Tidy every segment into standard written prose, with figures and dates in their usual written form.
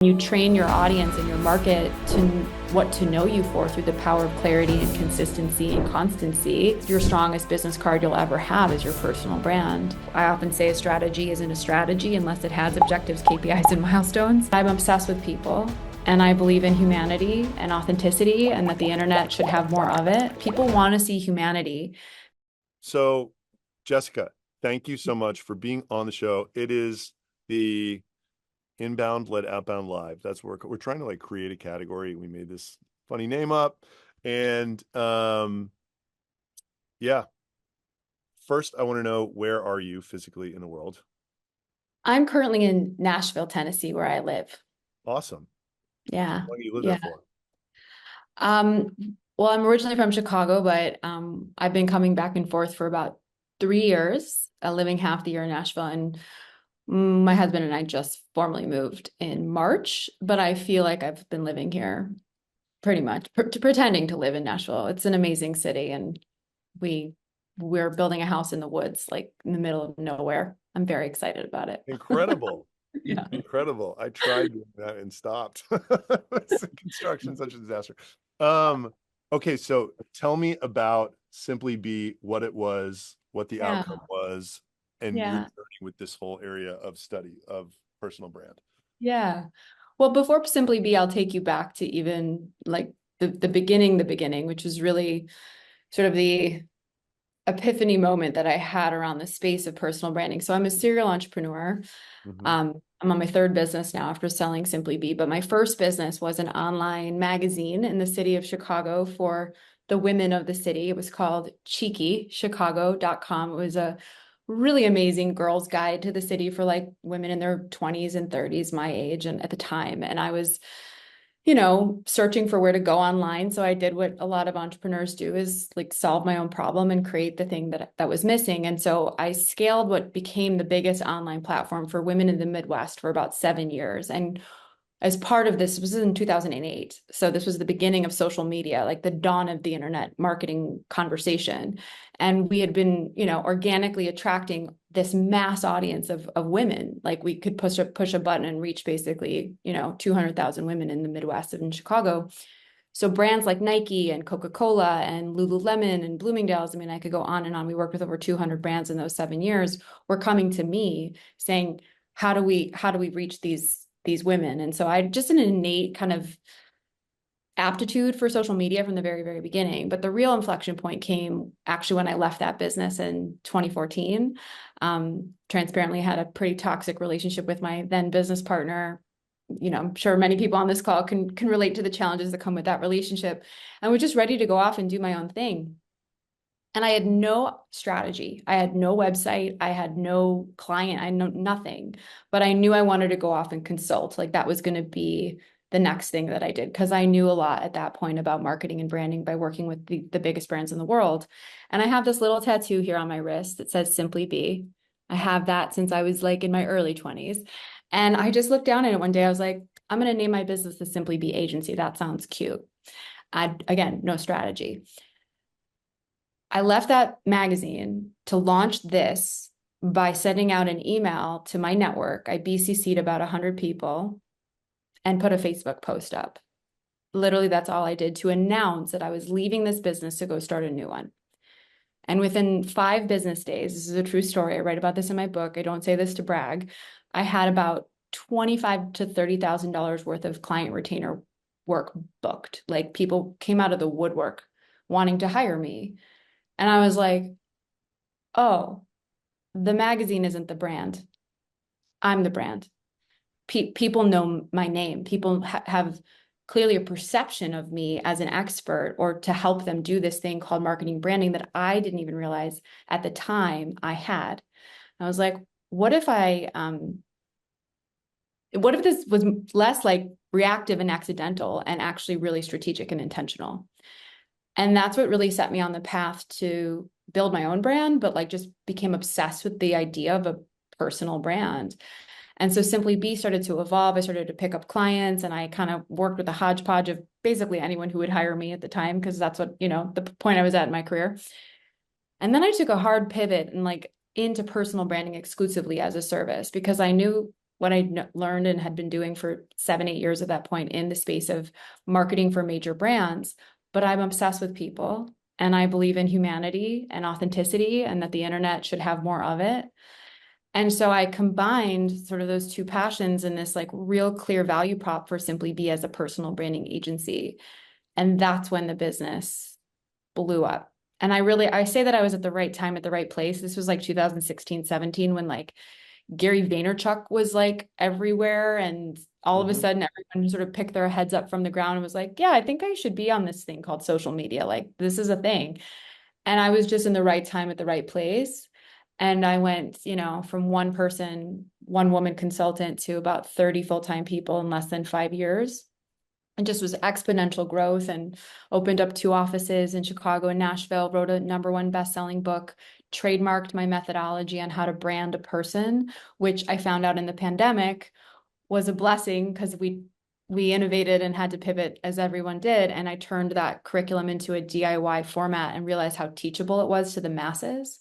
You train your audience and your market to what to know you for through the power of clarity and consistency and constancy. Your strongest business card you'll ever have is your personal brand. I often say a strategy isn't a strategy unless it has objectives, KPIs, and milestones. I'm obsessed with people. And I believe in humanity and authenticity, and that the internet should have more of it. People want to see humanity. So, Jessica, thank you so much for being on the show. It is the inbound led outbound live. That's where we're trying to like create a category. We made this funny name up, and yeah. First, I want to know, where are you physically in the world? I'm currently in Nashville, Tennessee, where I live. Awesome. Yeah. How long do you live there Yeah. for? Um, well, I'm originally from Chicago, but I've been coming back and forth for about 3 years, living half the year in Nashville. And my husband and I just formally moved in March, but I feel like I've been living here pretty much, pretending to live in Nashville. It's an amazing city, and we we're building a house in the woods, like in the middle of nowhere. I'm very excited about it. Incredible. Yeah. Incredible. I tried doing that and stopped. Construction such a disaster. Okay, so tell me about Simply Be, what it was, what the Yeah. outcome was, and your Yeah. journey with this whole area of study of personal brand. Yeah. Well, before Simply Be, I'll take you back to even like the beginning, which was really sort of the epiphany moment that I had around the space of personal branding. So I'm a serial entrepreneur. Mhm. I'm on my third business now after selling Simply Be, but my first business was an online magazine in the city of Chicago for the women of the city. It was called cheekychicago.com. It was a really amazing girls' guide to the city for like women in their 20s and 30s, my age, and at the time. And I was searching for where to go online. So I did what a lot of entrepreneurs do, is like solve my own problem and create the thing that was missing. And so I scaled what became the biggest online platform for women in the Midwest for about 7 years. And as part of this was in 2008. So this was the beginning of social media, like the dawn of the internet marketing conversation. And we had been, organically attracting this mass audience of women. Like we could push a button and reach basically, 200,000 women in the Midwest and in Chicago. So brands like Nike and Coca-Cola and Lululemon and Bloomingdale's, I mean, I could go on and on. We worked with over 200 brands in those 7 years, were coming to me saying, how do we reach these women? And so I had just an innate kind of aptitude for social media from the very, very beginning. But the real inflection point came actually when I left that business in 2014. Transparently had a pretty toxic relationship with my then business partner. I'm sure many people on this call can relate to the challenges that come with that relationship. And was just ready to go off and do my own thing. And I had no strategy. I had no website. I had no client. I know nothing. But I knew I wanted to go off and consult. Like that was going to be the next thing that I did, because I knew a lot at that point about marketing and branding by working with the biggest brands in the world. And I have this little tattoo here on my wrist that says Simply Be. I have that since I was like in my early 20s. And I just looked down at it one day. I was like, I'm going to name my business the Simply Be Agency. That sounds cute. Again, no strategy. I left that magazine to launch this by sending out an email to my network. I BCC'd about 100 people and put a Facebook post up. Literally, that's all I did to announce that I was leaving this business to go start a new one. And within 5 business days, this is a true story. I write about this in my book. I don't say this to brag. I had about $25,000 to $30,000 worth of client retainer work booked. Like people came out of the woodwork wanting to hire me. And I was like, oh, the magazine isn't the brand. I'm the brand. People know my name. People have clearly a perception of me as an expert, or to help them do this thing called marketing branding that I didn't even realize at the time I had. I was like, what if this was less like reactive and accidental and actually really strategic and intentional? And that's what really set me on the path to build my own brand, but like just became obsessed with the idea of a personal brand. And so Simply Be started to evolve. I started to pick up clients, and I kind of worked with a hodgepodge of basically anyone who would hire me at the time, because that's what, the point I was at in my career. And then I took a hard pivot and like into personal branding exclusively as a service, because I knew what I learned and had been doing for 7, 8 years at that point in the space of marketing for major brands. But I'm obsessed with people, and I believe in humanity and authenticity, and that the internet should have more of it. And so I combined sort of those two passions in this like real clear value prop for Simply Be as a personal branding agency. And that's when the business blew up. And I say that I was at the right time at the right place. This was like 2016, 17, when like Gary Vaynerchuk was like everywhere. And all of a Mhm. sudden, everyone sort of picked their heads up from the ground and was like, yeah, I think I should be on this thing called social media. Like, this is a thing. And I was just in the right time at the right place. And I went, from one person, one woman consultant to about 30 full-time people in less than 5 years. And just was exponential growth, and opened up 2 offices in Chicago and Nashville, wrote a #1 best-selling book, trademarked my methodology on how to brand a person, which I found out in the pandemic was a blessing because we innovated and had to pivot as everyone did. And I turned that curriculum into a DIY format and realized how teachable it was to the masses.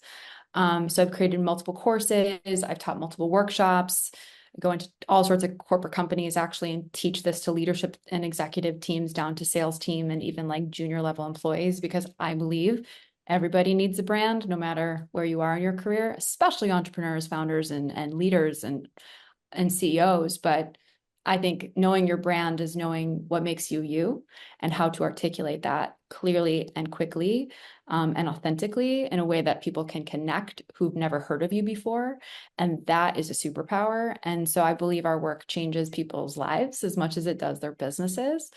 So I've created multiple courses, I've taught multiple workshops, go into all sorts of corporate companies actually and teach this to leadership and executive teams down to sales team and even like junior level employees, because I believe everybody needs a brand no matter where you are in your career, especially entrepreneurs, founders, and leaders and CEOs. But I think knowing your brand is knowing what makes you you, and how to articulate that clearly and quickly, and authentically in a way that people can connect who've never heard of you before. And that is a superpower. And so I believe our work changes people's lives as much as it does their businesses.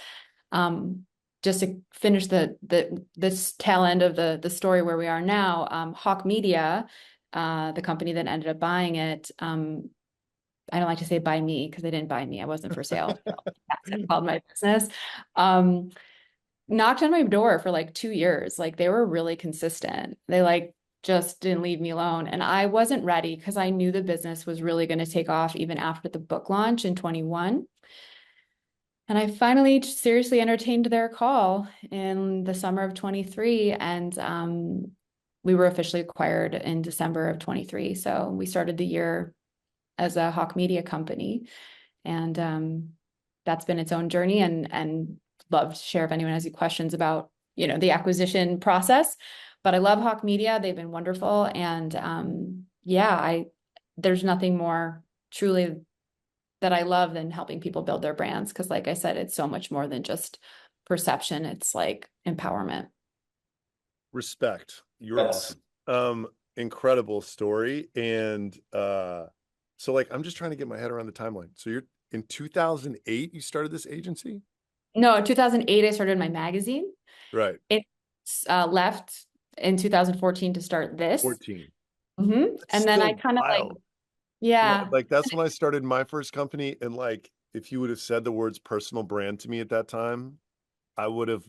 Um, just to finish this tail end of the story where we are now, Hawk Media, the company that ended up buying it, I don't like to say buy me because they didn't buy me. I wasn't for sale. That's called my business. Um, Knocked on my door for like 2 years. Like, they were really consistent. They like just didn't leave me alone. And I wasn't ready because I knew the business was really going to take off even after the book launch in 21. And I finally seriously entertained their call in the summer of 23. And we were officially acquired in December of 23. So we started the year as a Hawk Media company. And that's been its own journey, and love to share if anyone has any questions about, the acquisition process. But I love Hawk Media. They've been wonderful. And there's nothing more truly that I love than helping people build their brands. Because like I said, it's so much more than just perception. It's like empowerment. Respect. You're Yes. awesome. Incredible story. And so like I'm just trying to get my head around the timeline. So you're in 2008, you started this agency? No, 2008, I started my magazine. Right. It left in 2014 to start this. 14. That's And then I still kind of like, wild. yeah, Like that's when I started my first company. And like if you would have said the words personal brand to me at that time, I would have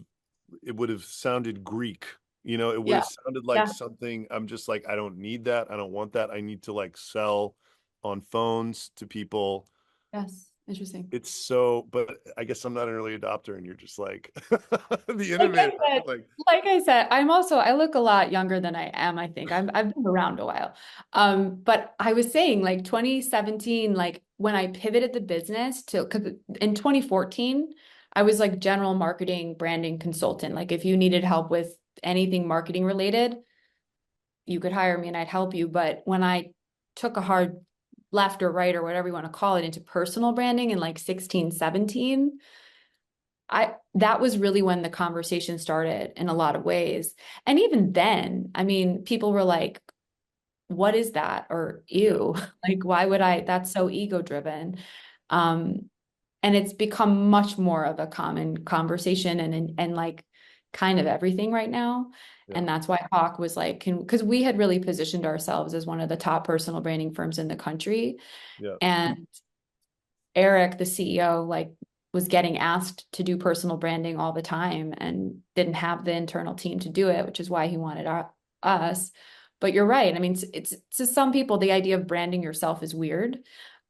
it would have sounded Greek. It would yeah, have sounded like yeah, something I'm just like, I don't need that. I don't want that. I need to like sell on phones to people. yes, interesting. It's so, but I guess I'm not an early adopter and you're just like the Like I innovator. said, Like, I look a lot younger than I am, I think. I've been around a while. But I was saying like 2017, like when I pivoted the business to, because in 2014, I was like general marketing, branding consultant. Like if you needed help with anything marketing related, you could hire me and I'd help you. But when I took a hard left or right or whatever you want to call it into personal branding in like 16, 17, that was really when the conversation started in a lot of ways. And even then, I mean, people were like, what is that? Or yeah, ew, like, why would that's so ego driven. Um, and it's become much more of a common conversation and like kind of everything right now. yeah, And that's why Hawk was like, because we had really positioned ourselves as one of the top personal branding firms in the country. yeah, And Eric, the CEO, like was getting asked to do personal branding all the time and didn't have the internal team to do it, which is why he wanted us. But you're right. I mean, it's to some people, the idea of branding yourself is weird.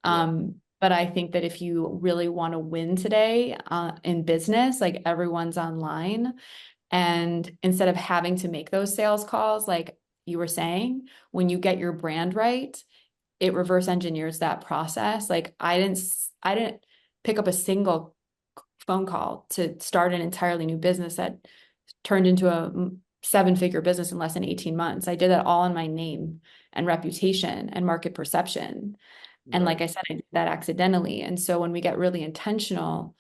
yeah, But I think that if you really want to win today in business, like everyone's online, and instead of having to make those sales calls, like you were saying, when you get your brand right, it reverse engineers that process. Like I didn't pick up a single phone call to start an entirely new business that turned into a seven-figure business in less than 18 months. I did that all in my name and reputation and market perception. And like Right. I said, I did that accidentally. And so when we get really intentional,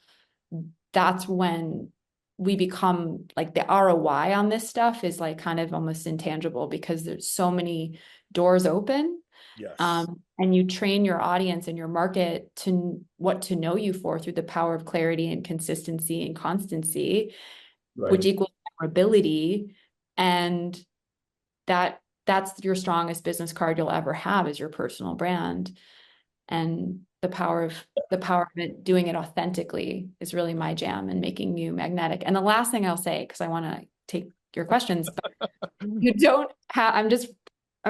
that's when we become like the ROI on this stuff is like kind of almost intangible because there's so many doors open. Yes. And you train your audience and your market to what to know you for through the power of clarity and consistency and constancy, which Right. equals memorability. And that's your strongest business card you'll ever have is your personal brand. And the power of it, doing it authentically is really my jam and making you magnetic. And the last thing I'll say, because I want to take your questions, but you don't have, I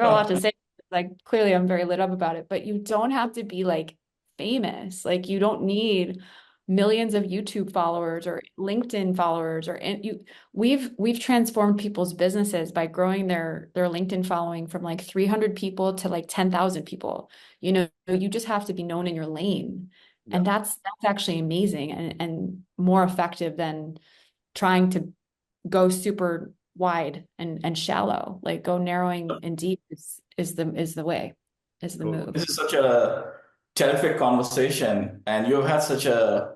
got a lot to say. Like clearly I'm very lit up about it, but you don't have to be like famous. Like you don't need millions of YouTube followers or LinkedIn followers or and you we've transformed people's businesses by growing their LinkedIn following from like 300 people to like 10,000 people. You know, you just have to be known in your lane. Yeah. And that's actually amazing and more effective than trying to go super wide and shallow. Like go narrowing and deep is the way, is the Totally. move. This is such a terrific conversation, and you've had such a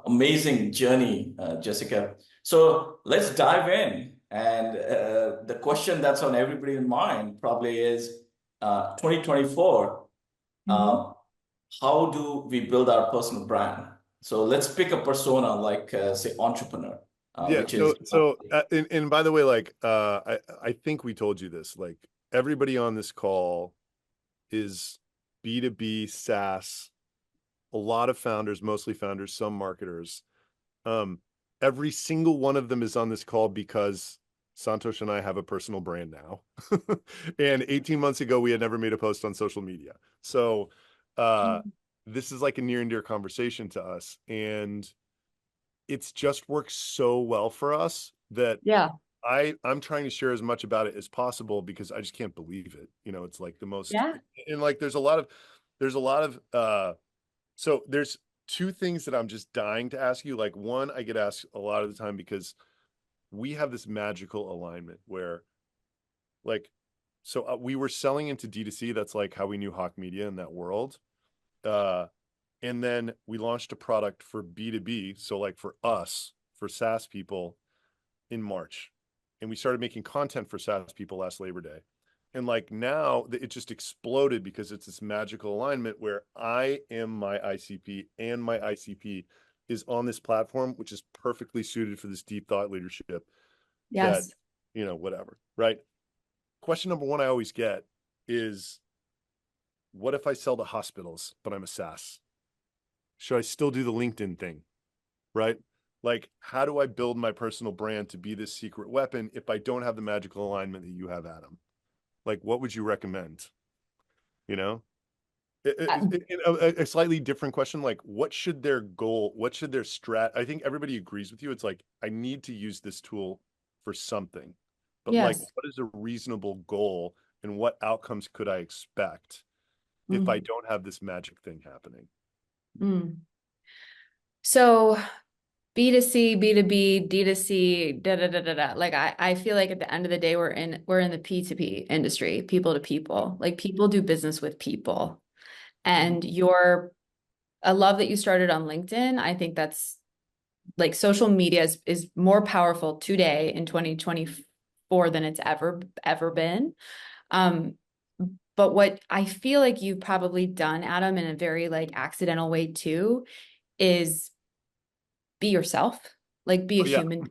amazing journey, Jessica. So let's dive in. And the question that's on everybody's mind probably is 2024. Mhm. How do we build our personal brand? So let's pick a persona like, say, entrepreneur, Yeah. which is And by the way, like, I think we told you this, like everybody on this call is B2B SaaS, a lot of founders, mostly founders, some marketers. Um, every single one of them is on this call because Santosh and I have a personal brand now. And 18 months ago, we had never made a post on social media. So, uh, this is like a near and dear conversation to us. And it's just worked so well for us that Yeah. I'm trying to share as much about it as possible because I just can't believe it. You know, it's like the most, Yeah. and like there's a lot of so there's two things that I'm just dying to ask you. Like one, I get asked a lot of the time because we have this magical alignment where like we were selling into D2C, that's like how we knew Hawk Media in that world. Uh and then we launched a product for B2B, so like for us, for SaaS people in March. And we started making content for SaaS people last Labor Day. And like now it just exploded because it's this magical alignment where I am my ICP and my ICP is on this platform, which is perfectly suited for this deep thought leadership that, Yes. whatever, right? Question number one I always get is, what if I sell to hospitals, but I'm a SaaS? Should I still do the LinkedIn thing, right? Like, how do I build my personal brand to be this secret weapon if I don't have the magical alignment that you have, Adam? Like, what would you recommend? You know, Uh, a slightly different question, like, what should their goal, what should their strat? I think everybody agrees with you. It's like, I need to use this tool for something, but like, yes. what is a reasonable goal and what outcomes could I expect if I Mm. don't have this magic thing happening? Mm. So B2C, B2B, D2C, da da da da da. Like I feel like at the end of the day, we're in the P2P industry, people to people. Like people do business with people. And I love that you started on LinkedIn. I think that's like social media is more powerful today in 2024 than it's ever been. Um, but what I feel like you've probably done, Adam, in a very like accidental way too, is be yourself, like be a Oh yeah, human,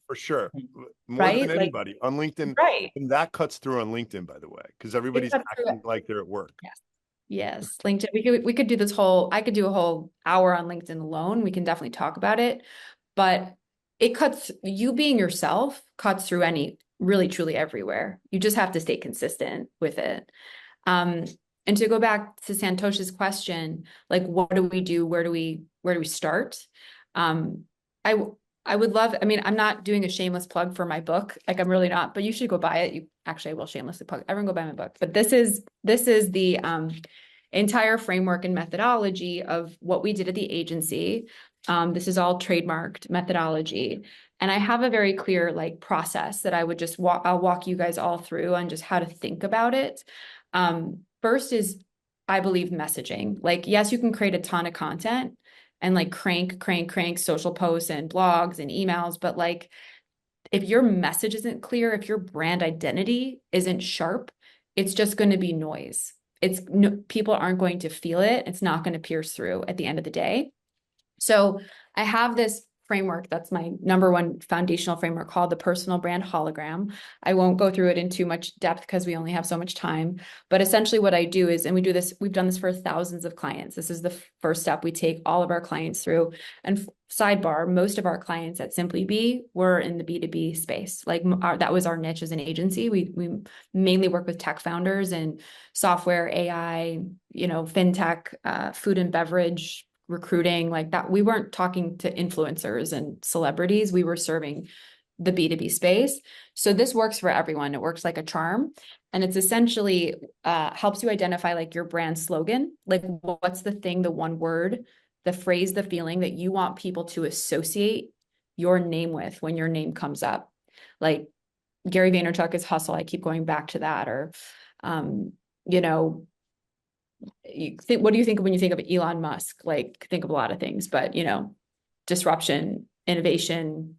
for sure. More than right? Like, anybody on LinkedIn, right. and that cuts through on LinkedIn, by the way, because It everybody's cuts through it. acting like they're at work. Yes. Yes. LinkedIn. We could do this whole, I could do a whole hour on LinkedIn alone. We can definitely talk about it, but you being yourself cuts through any really truly everywhere. You just have to stay consistent with it. Um, and to go back to Santosh's question, like what do we do? Where do we start? Um, I I would love, I mean, I'm not doing a shameless plug for my book. Like I'm really not, but you should go buy it. I will shamelessly plug. Everyone go buy my book. But this is the entire framework and methodology of what we did at the agency. This is all trademarked methodology. And I have a very clear like process that I would just I'll walk you guys all through on just how to think about it. First is, I believe, messaging. Like, yes, you can create a ton of content and like crank social posts and blogs and emails, but like, if your message isn't clear, if your brand identity isn't sharp, it's just going to be noise. People aren't going to feel it. It's not going to pierce through at the end of the day. So I have this framework that's my number one foundational framework called the personal brand hologram. I won't go through it in too much depth because we only have so much time. But essentially what I do is, and we've done this for thousands of clients. This is the first step we take all of our clients through. And sidebar, most of our clients at Simply Be were in the B2B space. Like that was our niche as an agency. We mainly work with tech founders and software, AI, fintech, food and beverage, recruiting, like that. We weren't talking to influencers and celebrities. We were serving the B2B space. So this works for everyone. It works like a charm. And it's essentially helps you identify like your brand slogan. Like, what's the thing, the one word, the phrase, the feeling that you want people to associate your name with when your name comes up. Like Gary Vaynerchuk is hustle. I keep going back to that. Or, what do you think when you think of Elon Musk? Like, think of a lot of things, but disruption, innovation,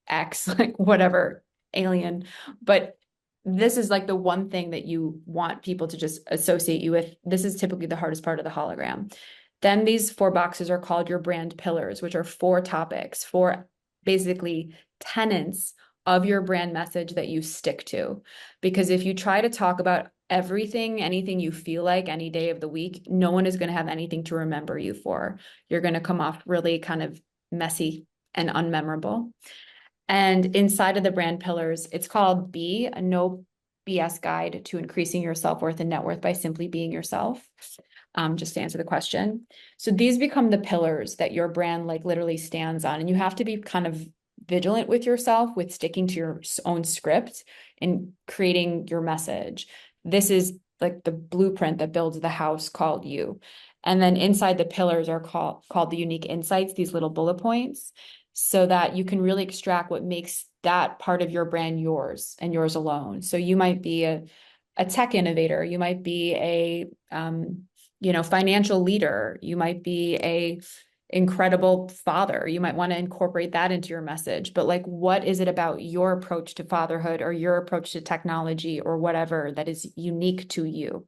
X, like whatever, alien. But this is like the one thing that you want people to just associate you with. This is typically the hardest part of the hologram. Then these 4 boxes are called your brand pillars, which are 4 topics, 4 basically tenets of your brand message that you stick to. Because if you try to talk about everything, anything you feel like any day of the week, no one is going to have anything to remember you for. You're going to come off really kind of messy and unmemorable. And inside of the brand pillars, it's called B, a no BS guide to increasing your self-worth and net worth by simply being yourself. Just to answer the question. So these become the pillars that your brand like literally stands on. And you have to be kind of vigilant with yourself, with sticking to your own script and creating your message. This is like the blueprint that builds the house called you. And then inside the pillars are called the unique insights, these little bullet points, so that you can really extract what makes that part of your brand yours and yours alone. So you might be a tech innovator, you might be a financial leader, you might be a incredible father. You might want to incorporate that into your message, but like, what is it about your approach to fatherhood or your approach to technology or whatever that is unique to you?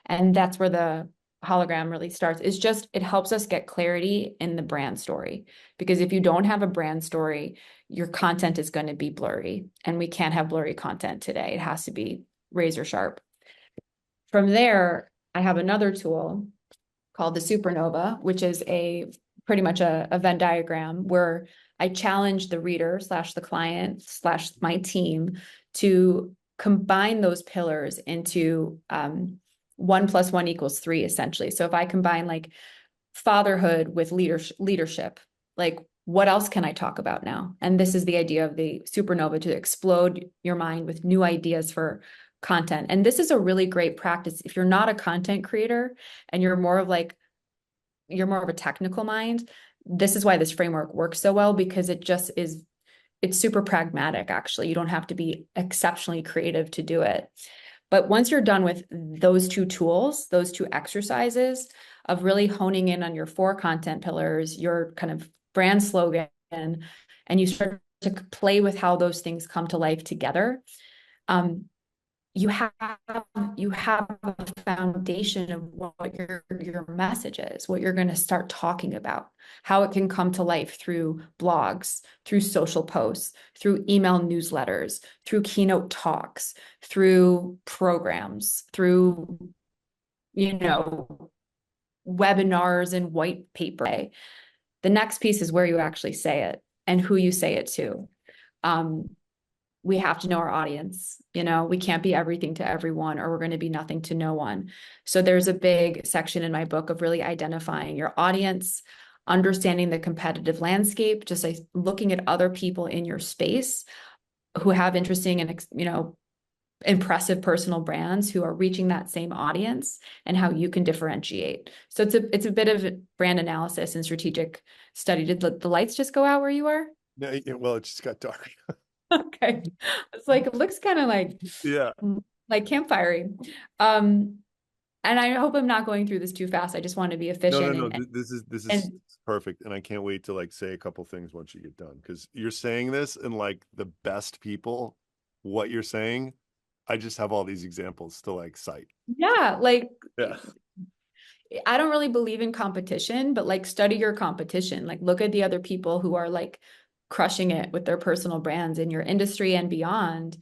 And that's where the hologram really starts. It helps us get clarity in the brand story, because if you don't have a brand story, your content is going to be blurry, and we can't have blurry content today. It has to be razor sharp. From there, I have another tool called the Supernova, which is pretty much a Venn diagram where I challenge the reader / the client / my team to combine those pillars into 1 + 1 = 3, essentially. So if I combine like fatherhood with leadership, like what else can I talk about now? And this is the idea of the Supernova, to explode your mind with new ideas for content. And this is a really great practice if you're not a content creator and you're more of a technical mind. This is why this framework works so well, because it's super pragmatic, actually. You don't have to be exceptionally creative to do it. But once you're done with those 2 tools, those 2 exercises of really honing in on your 4 content pillars, your kind of brand slogan, and you start to play with how those things come to life together, you have a foundation of what your message is, what you're going to start talking about, how it can come to life through blogs, through social posts, through email newsletters, through keynote talks, through programs, through webinars and white paper. The next piece is where you actually say it and who you say it to. We have to know our audience. We can't be everything to everyone, or we're going to be nothing to no one. So there's a big section in my book of really identifying your audience, understanding the competitive landscape, just like looking at other people in your space who have interesting and impressive personal brands who are reaching that same audience and how you can differentiate. So it's a bit of brand analysis and strategic study. Did the lights just go out where you are? No, well, it just got dark. Okay. It's like, it looks kind of Yeah. like campfire. Um, and I hope I'm not going through this too fast. I just want to be No, efficient no, no. and This is and perfect, and I can't wait to like say a couple things once you get done because you're saying this, and like the best people, what you're saying, I just have all these examples to like cite. yeah, like Yeah. I don't really believe in competition, but like study your competition. Like look at the other people who are like crushing it with their personal brands in your industry and beyond.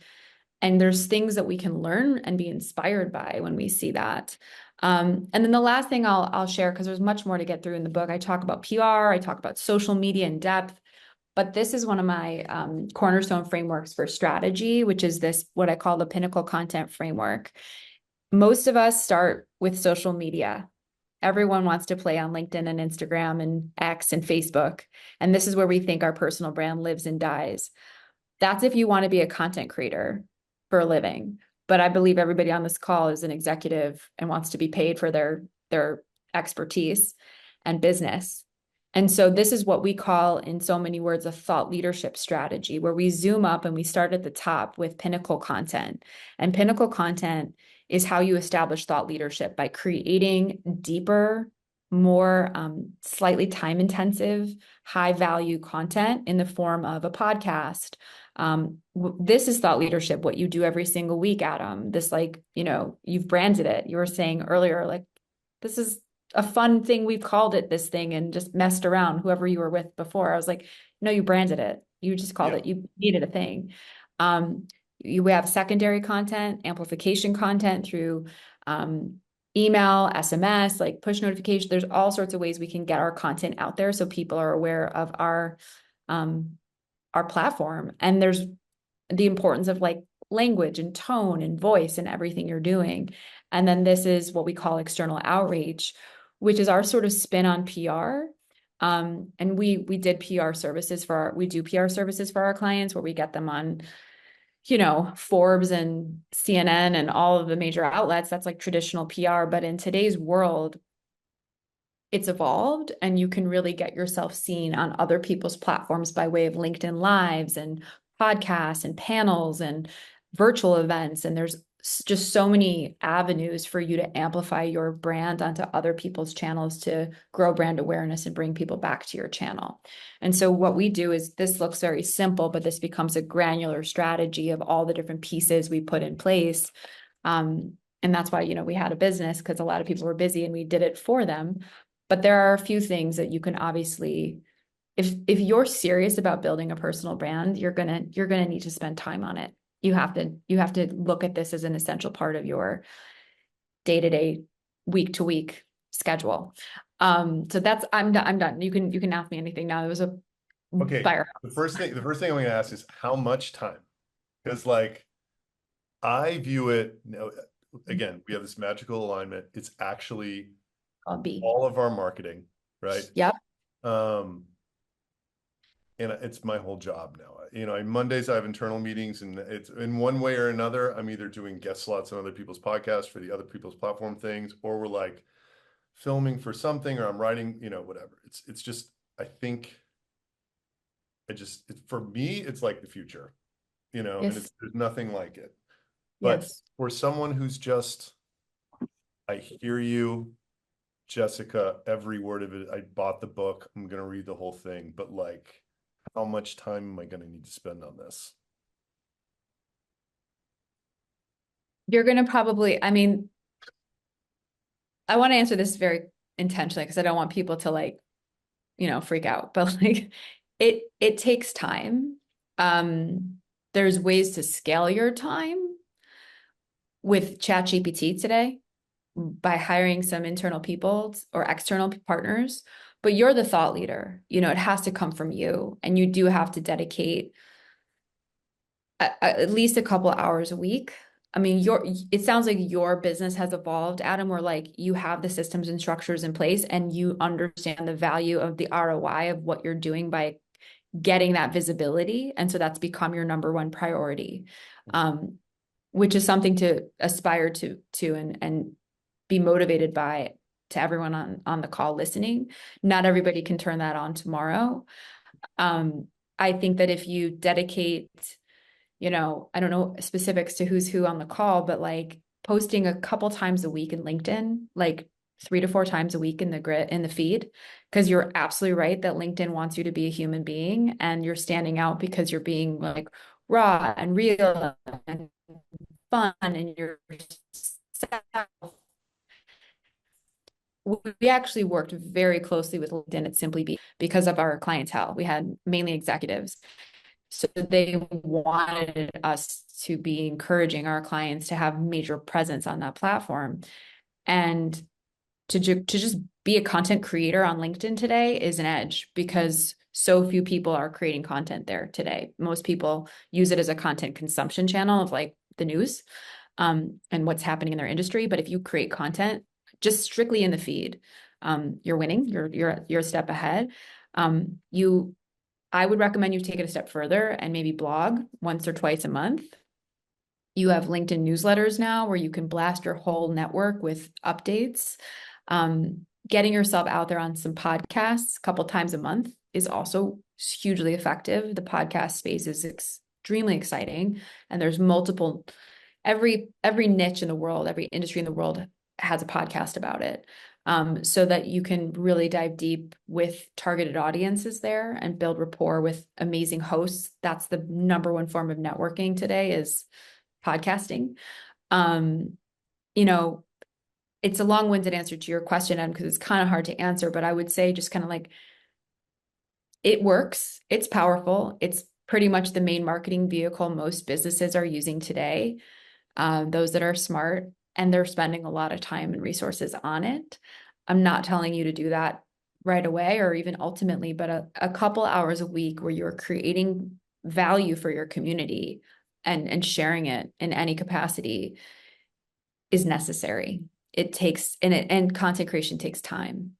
And there's things that we can learn and be inspired by when we see that. And then the last thing I'll share, because there's much more to get through in the book. I talk about PR, I talk about social media in depth, but this is one of my cornerstone frameworks for strategy, which is this, what I call the pinnacle content framework. Most of us start with social media. Everyone wants to play on LinkedIn and Instagram and X and Facebook. And this is where we think our personal brand lives and dies. That's if you want to be a content creator for a living. But I believe everybody on this call is an executive and wants to be paid for their expertise and business. And so this is what we call, in so many words, a thought leadership strategy, where we zoom up and we start at the top with pinnacle content. And pinnacle content is how you establish thought leadership by creating deeper, more slightly time intensive, high value content in the form of a podcast. This is thought leadership, what you do every single week, Adam. This, like, you've branded it. You were saying earlier, like, this is a fun thing. We've called it this thing and just messed around, whoever you were with before. I was like, no, you branded it. You just called it, you needed a thing. We have secondary content, amplification content through email, SMS, like push notification. There's all sorts of ways we can get our content out there so people are aware of our platform. And there's the importance of like language and tone and voice and everything you're doing. And then this is what we call external outreach, which is our sort of spin on PR. And we did PR services we do PR services for our clients where we get them on, Forbes and CNN and all of the major outlets. That's like traditional PR. But in today's world, it's evolved and you can really get yourself seen on other people's platforms by way of LinkedIn Lives and podcasts and panels and virtual events. And there's just so many avenues for you to amplify your brand onto other people's channels to grow brand awareness and bring people back to your channel. And so what we do is, this looks very simple, but this becomes a granular strategy of all the different pieces we put in place. And that's why, we had a business, because a lot of people were busy and we did it for them. But there are a few things that you can obviously, if you're serious about building a personal brand, you're gonna need to spend time on it. You have to look at this as an essential part of your day-to-day, week-to-week schedule. So that's, I'm done. You can ask me anything now. It was a fire. The first thing I'm going to ask is how much time? Because like I view it, again, we have this magical alignment. It's actually all of our marketing, right? Yep. And it's my whole job now. On Mondays I have internal meetings, and it's in one way or another, I'm either doing guest slots on other people's podcasts for the other people's platform things, or we're like filming for something, or I'm writing, whatever. It's just, I think for me, it's like the future, Yes. and there's nothing like it. But yes. For someone who's just, I hear you, Jessica, every word of it. I bought the book. I'm going to read the whole thing, but like, how much time am I going to need to spend on this? You're going to probably, I mean, I want to answer this very intentionally because I don't want people to like, freak out, but like it takes time. There's ways to scale your time with ChatGPT today by hiring some internal people or external partners, but you're the thought leader. It has to come from you, and you do have to dedicate at least a couple hours a week. I mean, it sounds like your business has evolved, Adam, where like you have the systems and structures in place and you understand the value of the ROI of what you're doing by getting that visibility. And so that's become your number one priority. which is something to aspire to and be motivated by, to everyone on the call listening. Not everybody can turn that on tomorrow. I think that if you dedicate, I don't know specifics to who's who on the call, but like posting a couple times a week in LinkedIn, like 3 to 4 times a week in the feed, because you're absolutely right that LinkedIn wants you to be a human being, and you're standing out because you're being like raw and real and fun and you're self. We actually worked very closely with LinkedIn at Simply Be because of our clientele. We had mainly executives. So they wanted us to be encouraging our clients to have major presence on that platform. And to just be a content creator on LinkedIn today is an edge, because so few people are creating content there today. Most people use it as a content consumption channel of like the news, and what's happening in their industry. But if you create content just strictly in the feed, you're winning. You're a step ahead. I would recommend you take it a step further and maybe blog once or twice a month. You have LinkedIn newsletters now where you can blast your whole network with updates. Getting yourself out there on some podcasts a couple times a month is also hugely effective. The podcast space is extremely exciting, and there's multiple, every niche in the world, every industry in the world has a podcast about it. So that you can really dive deep with targeted audiences there and build rapport with amazing hosts. That's the number one form of networking today, is podcasting. It's a long-winded answer to your question, Em, because it's kind of hard to answer, but I would say just kind of like, it works. It's powerful. It's pretty much the main marketing vehicle most businesses are using today. Those that are smart, and they're spending a lot of time and resources on it. I'm not telling you to do that right away or even ultimately, but a couple hours a week where you're creating value for your community and sharing it in any capacity is necessary. It takes, and content creation takes time.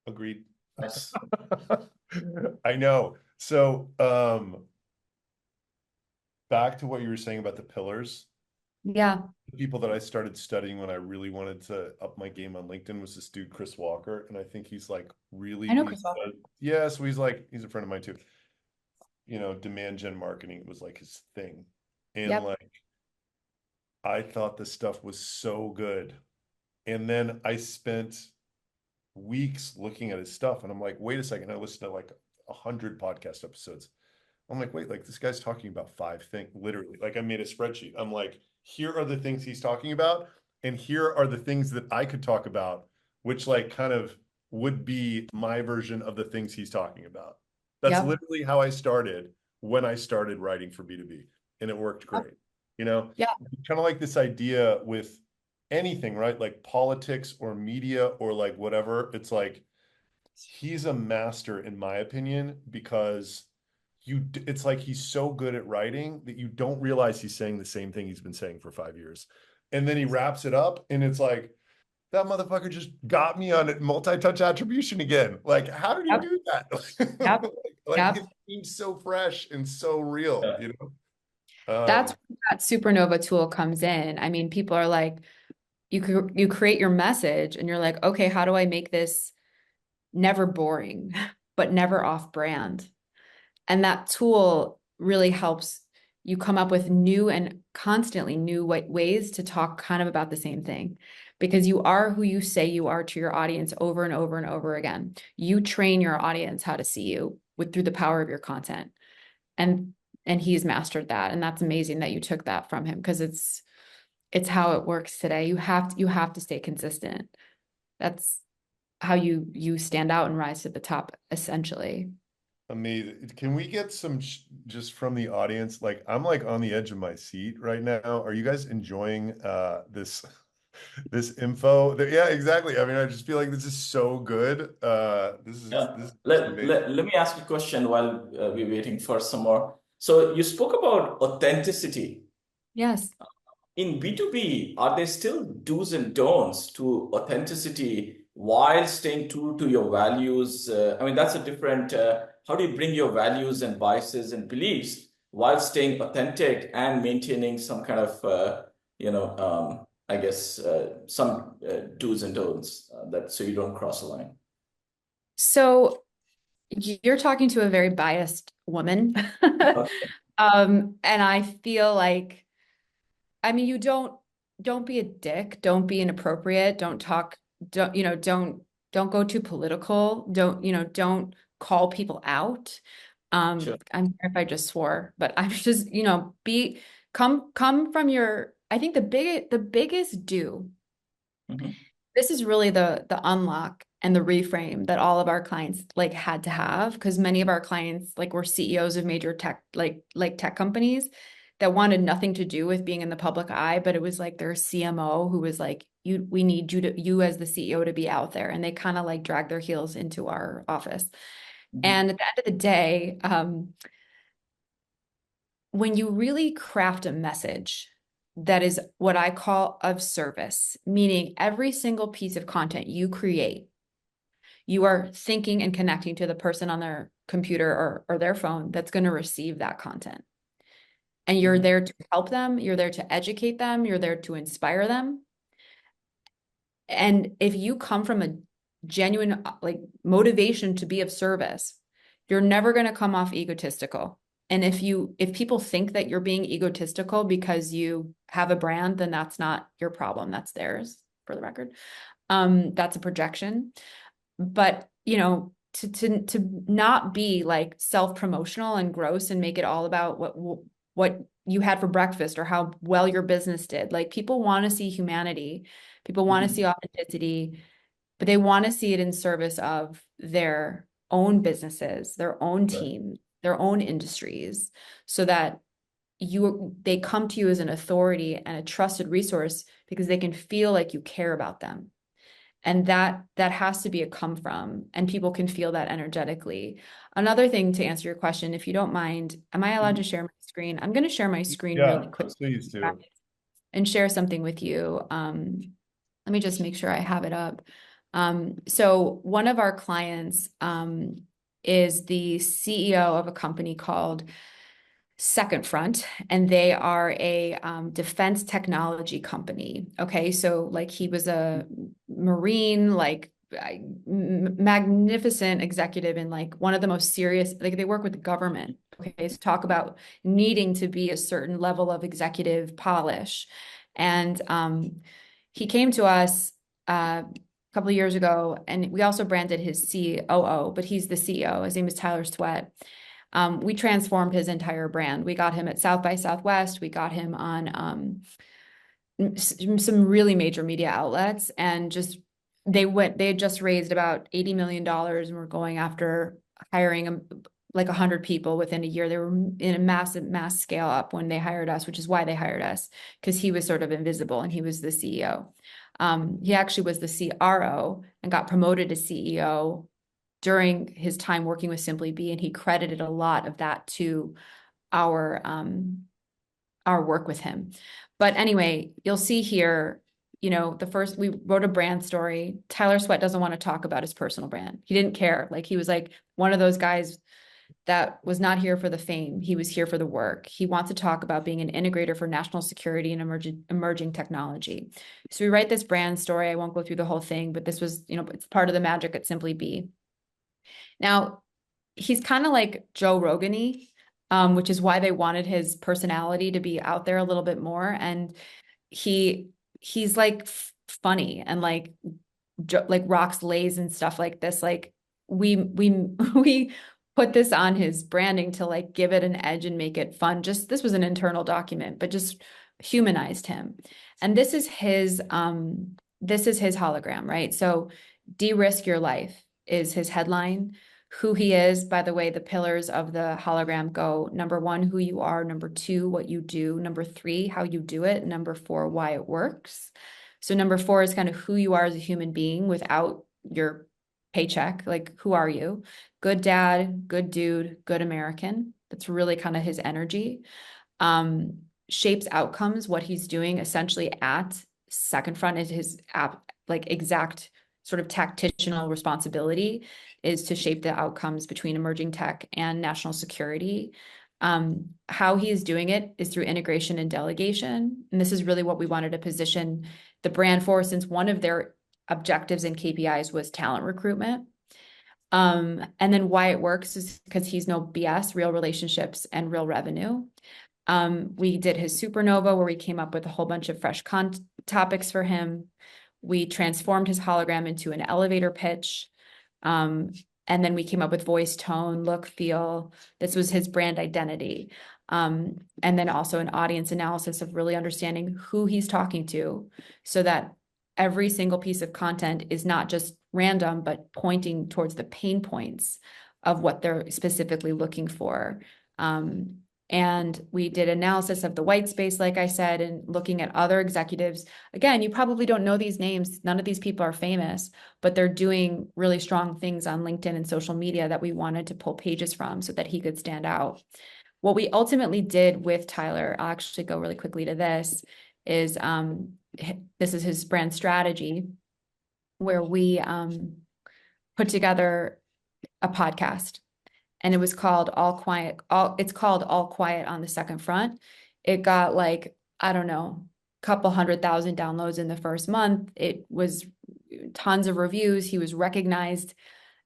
Agreed. Nice. I know. So, back to what you were saying about the pillars. Yeah. The people that I started studying when I really wanted to up my game on LinkedIn was this dude, Chris Walker. And I think he's like really, I know Chris Walker. yeah, so he's a friend of mine too. Demand gen marketing was like his thing. And Yep. like, I thought this stuff was so good. And then I spent weeks looking at his stuff, and I'm like, wait a second. I listened to like 100 podcast episodes. I'm like, wait, like this guy's talking about 5 things, literally. Like I made a spreadsheet. I'm like, here are the things he's talking about, and here are the things that I could talk about, which like kind of would be my version of the things he's talking about. That's Yep. literally how I started when I started writing for B2B, and it worked great. Yeah. Kind of like this idea with anything, right? Like politics or media or like whatever. It's like he's a master, in my opinion, because it's like he's so good at writing that you don't realize he's saying the same thing he's been saying for 5 years. And then he wraps it up, and it's like, that motherfucker just got me on multi-touch attribution again. Like, how did he Yep. do that? Yep. Like Yep. it seems so fresh and so real, Yeah. That's where that Supernova tool comes in. I mean, people are like, you create your message and you're like, okay, how do I make this never boring, but never off brand? And that tool really helps you come up with new and constantly new ways to talk kind of about the same thing, because you are who you say you are to your audience over and over and over again. You train your audience how to see you through the power of your content. And he's mastered that. And that's amazing that you took that from him, because it's how it works today. You have to stay consistent. That's how you stand out and rise to the top, essentially. Amazing. Can we get some just from the audience? Like, I'm like on the edge of my seat right now. Are you guys enjoying this info? Yeah, exactly. I mean, I just feel like this is so good. This Yeah. is amazing. Let me ask you a question while we're waiting for some more. So you spoke about authenticity. Yes. In B2B, are there still do's and don'ts to authenticity while staying true to your values? I mean, that's a different, how do you bring your values and biases and beliefs while staying authentic and maintaining some kind of, I guess, some do's and don'ts that so you don't cross the line. So you're talking to a very biased woman. Okay. And I feel like, I mean, don't be a dick, don't be inappropriate, don't talk, don't go too political, don't call people out. Sure. I'm sorry if I just swore, but I'm just, come from your, I think the biggest do, Mhm. this is really the unlock and the reframe that all of our clients like had to have, because many of our clients like were CEOs of major tech like tech companies that wanted nothing to do with being in the public eye, but it was like their CMO who was like, we need you as the CEO to be out there, and they kind of like dragged their heels into our office. Mhm. And at the end of the day, when you really craft a message that is what I call of service, meaning every single piece of content you create, you are thinking and connecting to the person on their computer or their phone that's going to receive that content. And you're Mhm. there to help them, you're there to educate them, you're there to inspire them. And if you come from a genuine like motivation to be of service, you're never going to come off egotistical. And if people think that you're being egotistical because you have a brand, then that's not your problem. That's theirs, for the record. That's a projection. But to not be like self-promotional and gross and make it all about what you had for breakfast or how well your business did. Like, people want to see humanity, people want to Mhm. see authenticity, but they want to see it in service of their own businesses, their own Right. team, their own industries, so that they come to you as an authority and a trusted resource because they can feel like you care about them. And that has to be a come from, and people can feel that energetically. Another thing, to answer your question, if you don't mind, am I allowed Mhm. to share my screen? I'm going to share my screen Yeah, really quick please do. and share something with you. Let me just make sure I have it up. So one of our clients is the CEO of a company called Second Front, and they are a defense technology company. Okay, so like he was a Marine, like magnificent executive, and like one of the most serious, like they work with the government. Okay, so talk about needing to be a certain level of executive polish. And he came to us a couple of years ago, and we also branded his COO, but he's the CEO. His name is Tyler Sweat. We transformed his entire brand. We got him at South by Southwest. We got him on some really major media outlets, and just they had just raised about $80 million and were going after hiring like 100 people within a year. They were in a mass scale up when they hired us, which is why they hired us, because he was sort of invisible and he was the CEO. He actually was the CRO and got promoted to CEO during his time working with Simply Be, and he credited a lot of that to our work with him. But anyway, you'll see here, we wrote a brand story. Tyler Sweat doesn't want to talk about his personal brand. He didn't care. Like, he was like one of those guys that was not here for the fame. He was here for the work. He wants to talk about being an integrator for national security and emerging technology. So we write this brand story. I won't go through the whole thing, but this was, it's part of the magic at Simply Be. Now, he's kind of like Joe Rogan-y, which is why they wanted his personality to be out there a little bit more. And he's like funny and like rocks lays and stuff like this. Like, we put this on his branding to like give it an edge and make it fun. Just, this was an internal document, but just humanized him. And this is his hologram, right? So de-risk your life is his headline. Who he is, by the way, the pillars of the hologram go: number one, who you are; number two, what you do; number three, how you do it; number four, why it works. So number four is kind of who you are as a human being without your paycheck. Like, who are you? Good dad, good dude, good American. That's really kind of his energy. Shapes outcomes. What he's doing essentially at Second Front is his like exact sort of tactical responsibility is to shape the outcomes between emerging tech and national security. How he is doing it is through integration and delegation. And this is really what we wanted to position the brand for, since one of their objectives and KPIs was talent recruitment. And then why it works is because he's no BS, real relationships and real revenue. We did his supernova where we came up with a whole bunch of fresh topics for him. We transformed his hologram into an elevator pitch. And then we came up with voice, tone, look, feel. This was his brand identity. And then also an audience analysis of really understanding who he's talking to, so that every single piece of content is not just random, but pointing towards the pain points of what they're specifically looking for. And we did analysis of the white space, like I said, and looking at other executives. Again, you probably don't know these names. None of these people are famous, but they're doing really strong things on LinkedIn and social media that we wanted to pull pages from so that he could stand out. What we ultimately did with Tyler, I'll actually go really quickly to this, is this is his brand strategy, where we put together a podcast. And it was called it's called All Quiet on the Second Front. It got like, I don't know, a couple 100,000 downloads in the first month. It was tons of reviews. He was recognized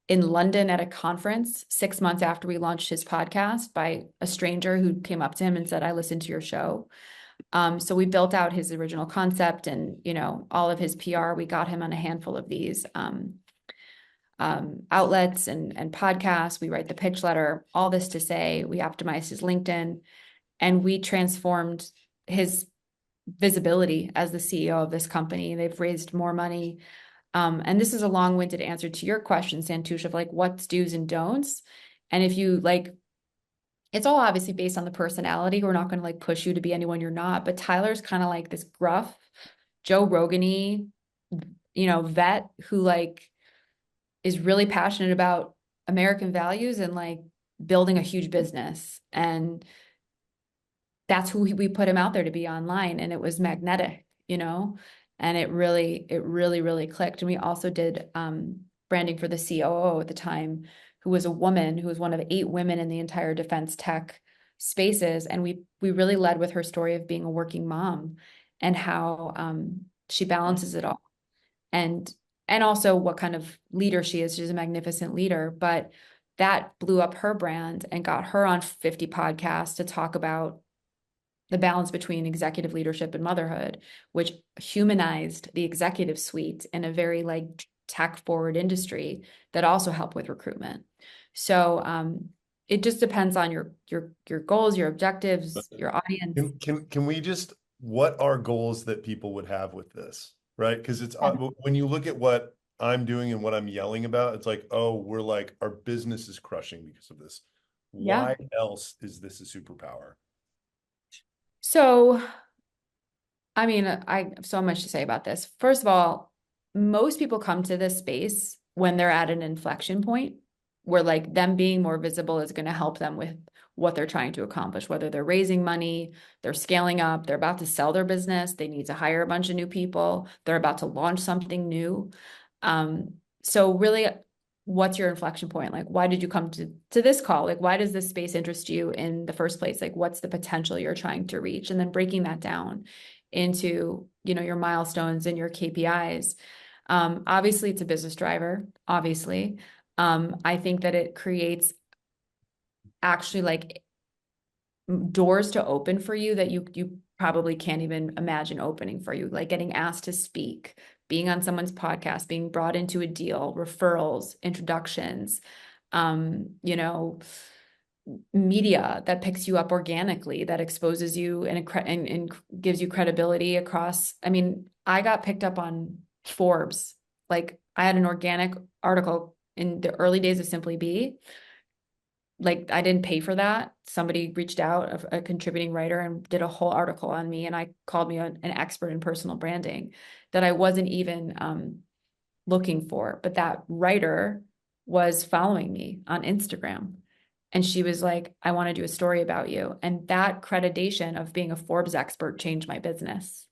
in London at a conference 6 months after we launched his podcast by a stranger who came up to him and said, I listened to your show. So we built out his original concept and, all of his PR. We got him on a handful of these outlets and podcasts. We write the pitch letter, all this to say we optimized his LinkedIn, and we transformed his visibility as the CEO of this company. They've raised more money. And this is a long-winded answer to your question, Santush, of like what's do's and don'ts. And if you like, it's all obviously based on the personality. We're not going to like push you to be anyone you're not, but Tyler's kind of like this gruff, Joe Rogan-y, vet who like is really passionate about American values and like building a huge business. And that's who we put him out there to be online. And it was magnetic, and it really, really clicked. And we also did branding for the COO at the time, who was a woman, who was one of 8 women in the entire defense tech spaces. And we really led with her story of being a working mom and how she balances it all. And also what kind of leader she is. She's a magnificent leader, but that blew up her brand and got her on 50 podcasts to talk about the balance between executive leadership and motherhood, which humanized the executive suite in a very like tech forward industry that also help with recruitment. So it just depends on your goals, your objectives, your audience. Can we just, what are goals that people would have with this? Right? Because it's when you look at what I'm doing and what I'm yelling about, it's like, oh, we're like, our business is crushing because of this. Why else is this a superpower? So, I mean, I have so much to say about this. First of all, most people come to this space when they're at an inflection point where like them being more visible is going to help them with what they're trying to accomplish, whether they're raising money, they're scaling up, they're about to sell their business, they need to hire a bunch of new people, they're about to launch something new. So really, what's your inflection point? Like, why did you come to this call? Like, why does this space interest you in the first place? Like, what's the potential you're trying to reach? And then breaking that down into, your milestones and your KPIs. Obviously, it's a business driver, obviously. I think that it creates actually like doors to open for you that you probably can't even imagine opening for you, like getting asked to speak, being on someone's podcast, being brought into a deal, referrals, introductions, media that picks you up organically, that exposes you and gives you credibility across. I mean, I got picked up on Forbes. Like I had an organic article in the early days of Simply Be. Like I didn't pay for that. Somebody reached out, a contributing writer, and did a whole article on me, and I called me an expert in personal branding that I wasn't even looking for. But that writer was following me on Instagram, and she was like, I want to do a story about you. And that accreditation of being a Forbes expert changed my business,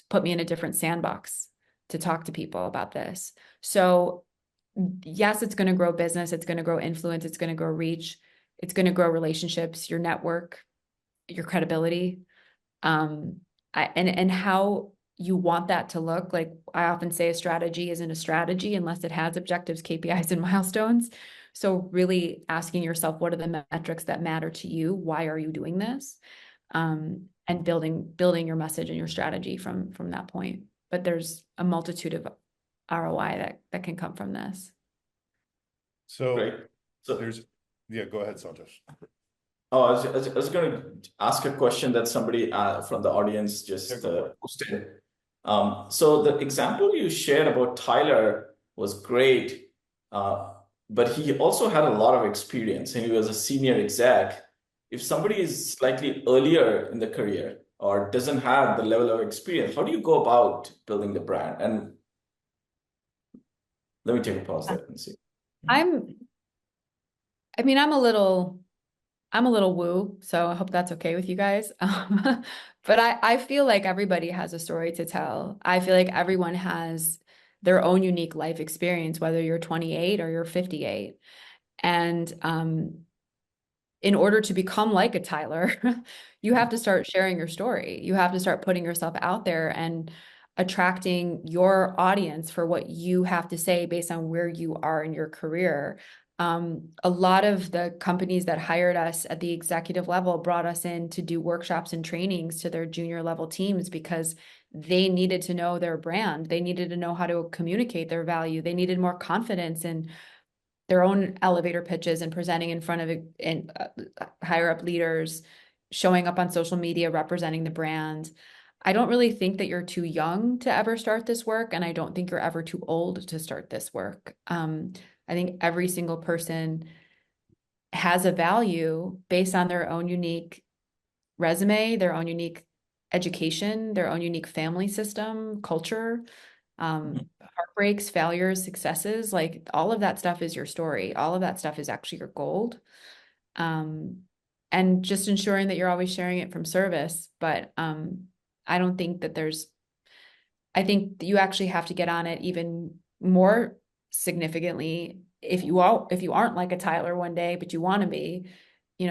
put me in a different sandbox to talk to people about this. So yes, it's going to grow business. It's going to grow influence. It's going to grow reach. It's going to grow relationships, your network, your credibility. And how you want that to look. Like I often say, a strategy isn't a strategy unless it has objectives, KPIs, and milestones. So really asking yourself, what are the metrics that matter to you? Why are you doing this? And building your message and your strategy from that point. But there's a multitude of ROI that can come from this. So Great. So yeah, go ahead, Santosh. Oh, I was going to ask a question that somebody from the audience just posted. So the example you shared about Tyler was great, but he also had a lot of experience and he was a senior exec. If somebody is slightly earlier in the career or doesn't have the level of experience, how do you go about building the brand? And let me take a pause there and see. I mean, I'm a little woo, so I hope that's okay with you guys. But I feel like everybody has a story to tell. I feel like everyone has their own unique life experience, whether you're 28 or you're 58. And in order to become like a Tyler, you have to start sharing your story. You have to start putting yourself out there and attracting your audience for what you have to say based on where you are in your career. A lot of the companies that hired us at the executive level brought us in to do workshops and trainings to their junior level teams because they needed to know their brand. They needed to know how to communicate their value. They needed more confidence in their own elevator pitches and presenting in front of higher up leaders, showing up on social media, representing the brand. I don't really think that you're too young to ever start this work, and I don't think you're ever too old to start this work. I think every single person has a value based on their own unique resume, their own unique education, their own unique family system, culture, heartbreaks, failures, successes. Like all of that stuff is your story. All of that stuff is actually your gold. And just ensuring that you're always sharing it from service. But I don't think that I think you actually have to get on it even more significantly if you aren't like a Tyler one day, but you want to be,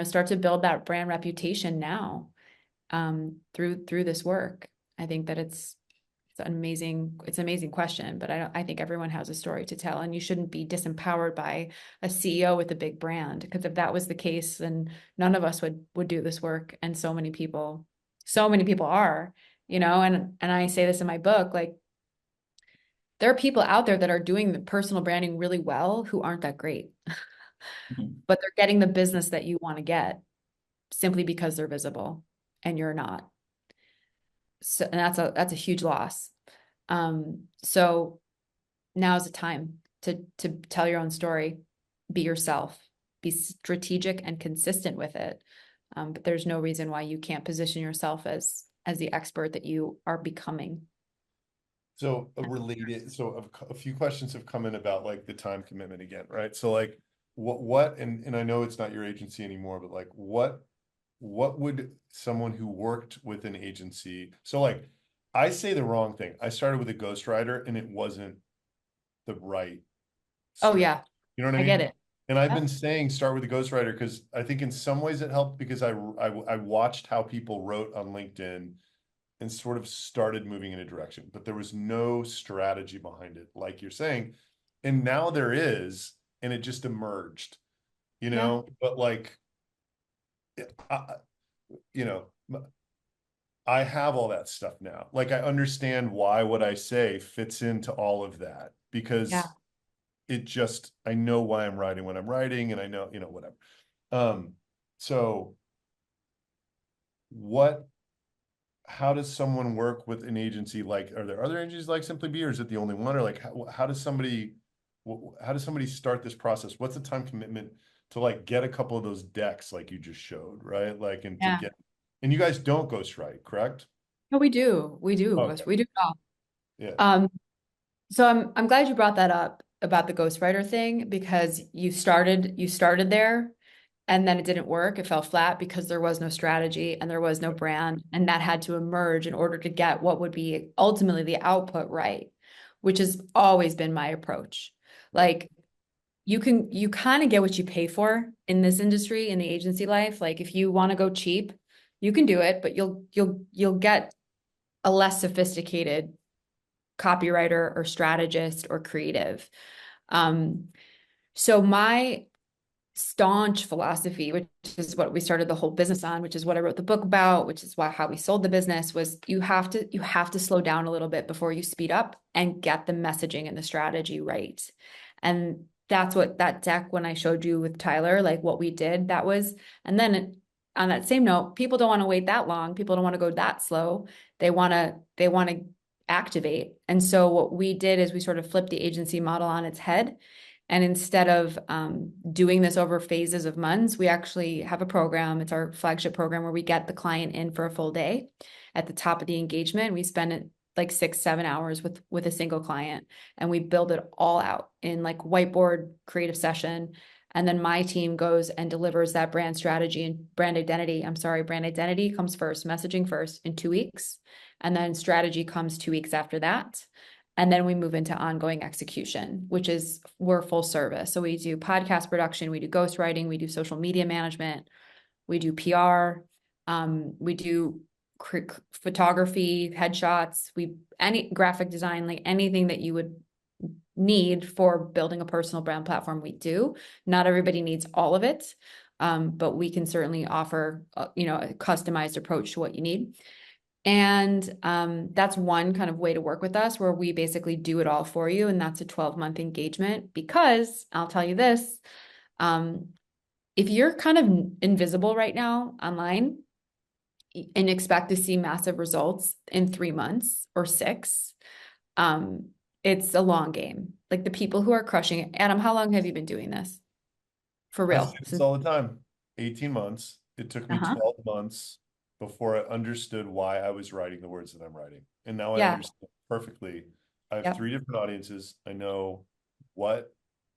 start to build that brand reputation now through this work. I think that it's an amazing question, but I think everyone has a story to tell, and you shouldn't be disempowered by a CEO with a big brand, because if that was the case, then none of us would do this work. And so many people are, and I say this in my book, like there are people out there that are doing the personal branding really well who aren't that great, but they're getting the business that you want to get simply because they're visible and you're not. So, and that's a huge loss. So now is the time to tell your own story, be yourself, be strategic and consistent with it. But there's no reason why you can't position yourself as the expert that you are becoming. So a few questions have come in about like the time commitment again, right? So like and I know it's not your agency anymore, but like what would someone who worked with an agency, so like I say the wrong thing. I started with a ghostwriter and it wasn't the right Oh strategy. yeah. You know what I I mean? get it. And I've Yeah. been saying start with a ghostwriter because I think in some ways it helped because I watched how people wrote on LinkedIn and sort of started moving in a direction, but there was no strategy behind it, like you're saying. And now there is, and it just emerged, Yeah. but like, I, you know, I have all that stuff now. Like I understand why what I say fits into all of that because Yeah. I know why I'm writing what I'm writing and I know, whatever. So how does someone work with an agency? Like, are there other agencies like Simply Be, or is it the only one? Or like, how does somebody start this process? What's the time commitment to like get a couple of those decks like you just showed, right? Like, Yeah. and you guys don't ghostwrite, correct? No, we do. We do. Okay. We do it all. Yeah. So I'm glad you brought that up about the ghostwriter thing, because you started there and then it didn't work. It fell flat because there was no strategy and there was no brand, and that had to emerge in order to get what would be ultimately the output right, which has always been my approach. Like you kind of get what you pay for in this industry, in the agency life. Like if you want to go cheap, you can do it, but you'll get a less sophisticated copywriter or strategist or creative. So my staunch philosophy, which is what we started the whole business on, which is what I wrote the book about, which is how we sold the business, was you have to slow down a little bit before you speed up and get the messaging and the strategy right. And that's what that deck, when I showed you with Tyler, like what we did, that was, and then on that same note, people don't want to wait that long. People don't want to go that slow. They want to activate. And so what we did is we sort of flipped the agency model on its head. And instead of doing this over phases of months, we actually have a program. It's our flagship program where we get the client in for a full day. At the top of the engagement, we spend it like 6-7 hours with a single client, and we build it all out in like whiteboard creative session. And then my team goes and delivers that brand strategy and brand identity. Brand identity comes first, messaging first in 2 weeks. And then strategy comes 2 weeks after that. And then we move into ongoing execution, which is we're full service. So we do podcast production, we do ghostwriting, we do social media management, we do PR, we do photography, headshots, any graphic design, like anything that you would need for building a personal brand platform, we do. Not everybody needs all of it, but we can certainly offer, a customized approach to what you need. And that's one kind of way to work with us, where we basically do it all for you. And that's a 12-month engagement, because I'll tell you this, if you're kind of invisible right now online and expect to see massive results in 3 months or 6, it's a long game. Like the people who are crushing it. Adam, how long have you been doing this? For I real? say this all the time. 18 months. It took me Uh-huh. 12 months before I understood why I was writing the words that I'm writing. And now I Yeah. understand perfectly. I have Yep. 3 different audiences. I know what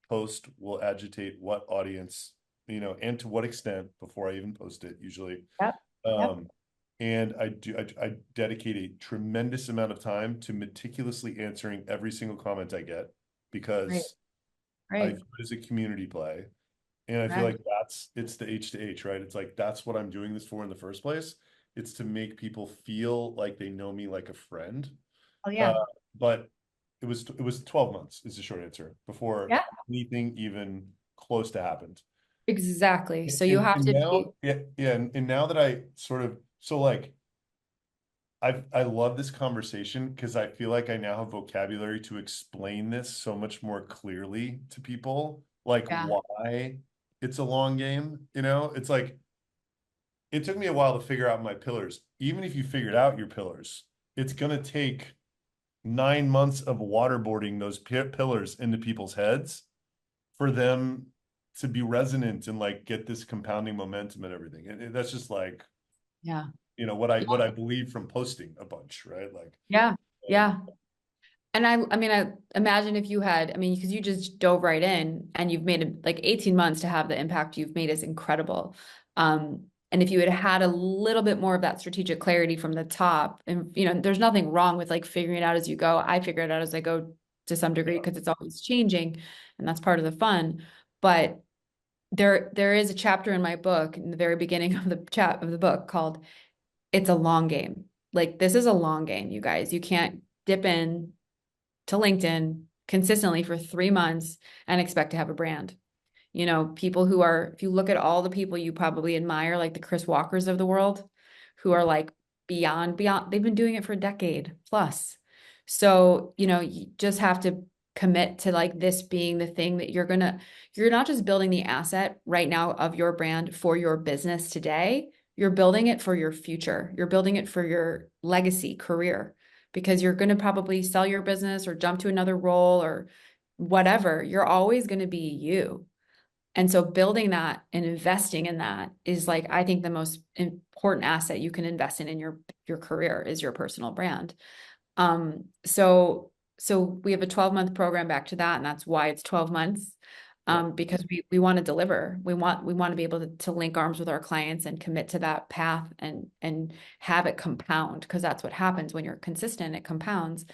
post will agitate what audience, and to what extent before I even post it, usually. Yep. Yep. And I dedicate a tremendous amount of time to meticulously answering every single comment I get, Right. because I Right. view it as a community play. And I feel Right. like it's the H to H, right? It's like, that's what I'm doing this for in the first place. It's to make people feel like they know me like a friend. Oh Uh, yeah. but it was 12 months is the short answer before Yeah. anything even close to happened. Exactly. So you And, have and to now, be. yeah. And now that I sort of, so like, I love this conversation because I feel like I now have vocabulary to explain this so much more clearly to people, like Yeah. why it's a long game. It's like, it took me a while to figure out my pillars. Even if you figured out your pillars, it's going to take 9 months of waterboarding those pillars into people's heads for them to be resonant and like get this compounding momentum and everything. And that's just like, Yeah. what I believe from posting a bunch, right? Like, Yeah. um, Yeah. And I imagine if you had, because you just dove right in and you've made it like 18 months to have the impact you've made is incredible. And if you had had a little bit more of that strategic clarity from the top, and there's nothing wrong with like figuring it out as you go. I figure it out as I go to some degree because it's always changing, and that's part of the fun. But there is a chapter in my book in the very beginning of the book called "It's a Long Game." Like this is a long game, you guys. You can't dip in to LinkedIn consistently for 3 months and expect to have a brand. People who are, if you look at all the people you probably admire, like the Chris Walkers of the world, who are like beyond, they've been doing it for a decade plus. So, you just have to commit to like this being the thing that you're not just building the asset right now of your brand for your business today, you're building it for your future. You're building it for your legacy career, because you're going to probably sell your business or jump to another role or whatever. You're always going to be you. And so building that and investing in that is like, I think the most important asset you can invest in your career is your personal brand. So we have a 12-month program back to that, and that's why it's 12 months. Because we want to deliver. We want to be able to link arms with our clients and commit to that path and have it compound, because that's what happens when you're consistent, it compounds.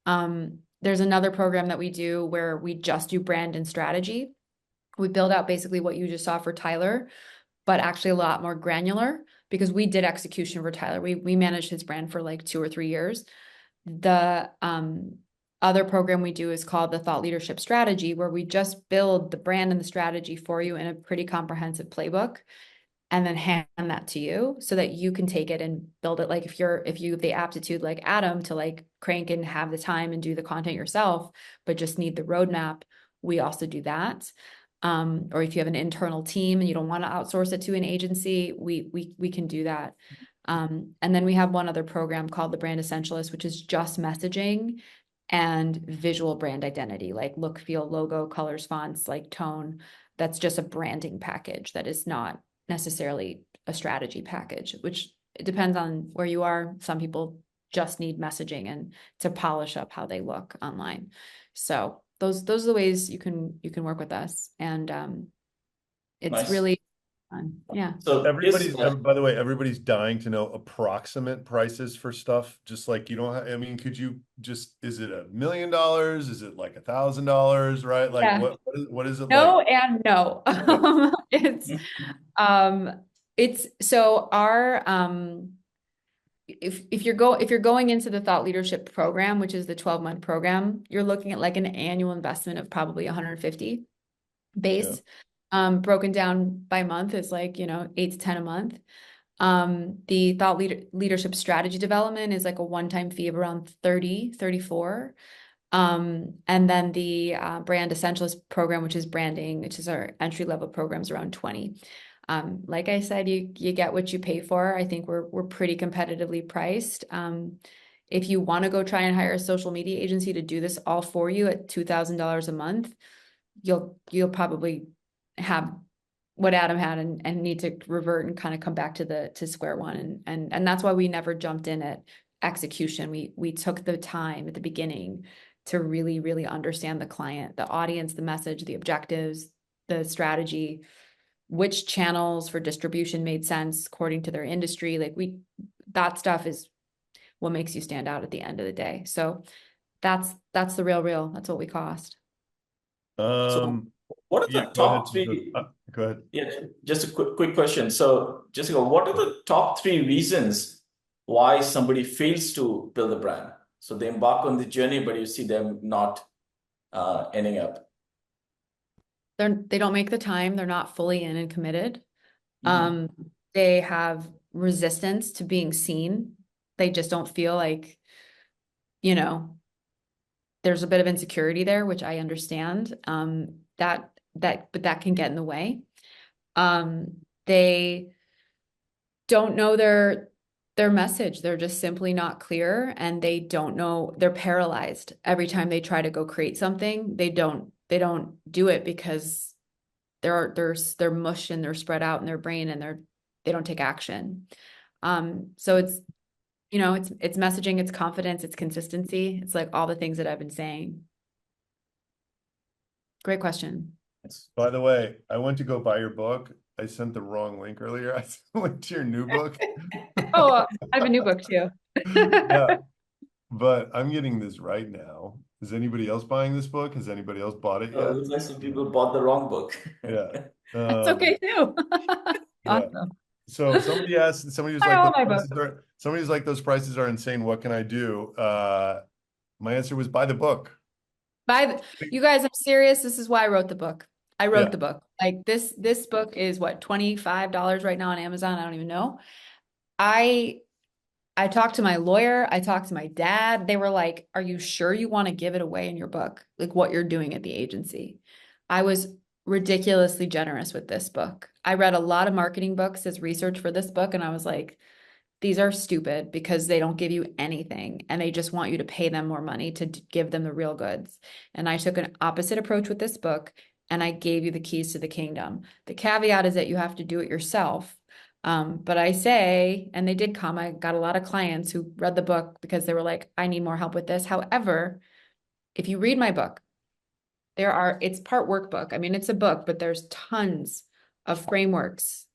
There's another program that we do where we just do brand and strategy. We build out basically what you just saw for Tyler, but actually a lot more granular because we did execution for Tyler. We managed his brand for like 2 or 3 years. The other program we do is called the Thought Leadership Strategy, where we just build the brand and the strategy for you in a pretty comprehensive playbook and then hand that to you so that you can take it and build it. Like if you have the aptitude like Adam to like crank and have the time and do the content yourself, but just need the roadmap, we also do that. Or if you have an internal team and you don't want to outsource it to an agency, we can do that. And then we have one other program called the Brand Essentialist, which is just messaging and visual brand identity, like look, feel, logo, colors, fonts, like tone. That's just a branding package that is not necessarily a strategy package, which it depends on where you are. Some people just need messaging and to polish up how they look online. So those are the ways you can work with us. And it's Nice. really fun. Yeah. So By the way, everybody's dying to know approximate prices for stuff. Just like you don't have, I mean, could you just, is it $1 million? Is it like $1,000? Right? Like Yeah. what is it No like? and no. It's so our if you're going into the thought leadership program, which is the 12-month program, you're looking at like an annual investment of probably 150 base. Broken down by month is like, 8 to 10 a month. The thought leadership strategy development is like a one-time fee of around 30, 34. And then the brand essentialist program, which is branding, which is our entry-level programs, around 20. Like I said, you get what you pay for. I think we're pretty competitively priced. If you want to go try and hire a social media agency to do this all for you at $2,000 a month, you'll probably have what Adam had and need to revert and kind of come back to square one. And that's why we never jumped in at execution. We took the time at the beginning to really, really understand the client, the audience, the message, the objectives, the strategy, which channels for distribution made sense according to their industry. Like that stuff is what makes you stand out at the end of the day. So that's the real. That's what we cost. So what are the Go ahead. top three? Go ahead. Yeah, just a quick question. So, Jessica, what are the top 3 reasons why somebody fails to build a brand? So they embark on the journey, but you see them not ending up. They don't make the time. They're not fully in and committed. They have resistance to being seen. They just don't feel like, there's a bit of insecurity there, which I understand. But that can get in the way. They don't know their message. They're just simply not clear, and they don't know. They're paralyzed every time they try to go create something. They don't do it because they're mush and they're spread out in their brain, and they don't take action. So it's it's messaging, it's confidence, it's consistency. It's like all the things that I've been saying. Great question. By the way, I went to go buy your book. I sent the wrong link earlier. I sent a link to your new book. Oh, I have a new book too. Yeah, but I'm getting this right now. Is anybody else buying this book? Has anybody else bought it Oh, it yet? looks like some people bought the wrong book. Yeah. That's okay too. Yeah. Awesome. So somebody was Buy all my books. somebody's like, those prices are insane. What can I do? My answer was buy the book. You guys, I'm serious. This is why I wrote the book. I wrote Yeah. the book. Like this book is what, $25 right now on Amazon. I don't even know. I talked to my lawyer. I talked to my dad. They were like, "Are you sure you want to give it away in your book? Like what you're doing at the agency?" I was ridiculously generous with this book. I read a lot of marketing books as research for this book, and I was like, these are stupid because they don't give you anything and they just want you to pay them more money to give them the real goods. And I took an opposite approach with this book, and I gave you the keys to the kingdom. The caveat is that you have to do it yourself. But I say, and they did come, I got a lot of clients who read the book because they were like, I need more help with this. However, if you read my book, it's part workbook. I mean, it's a book, but there's tons of frameworks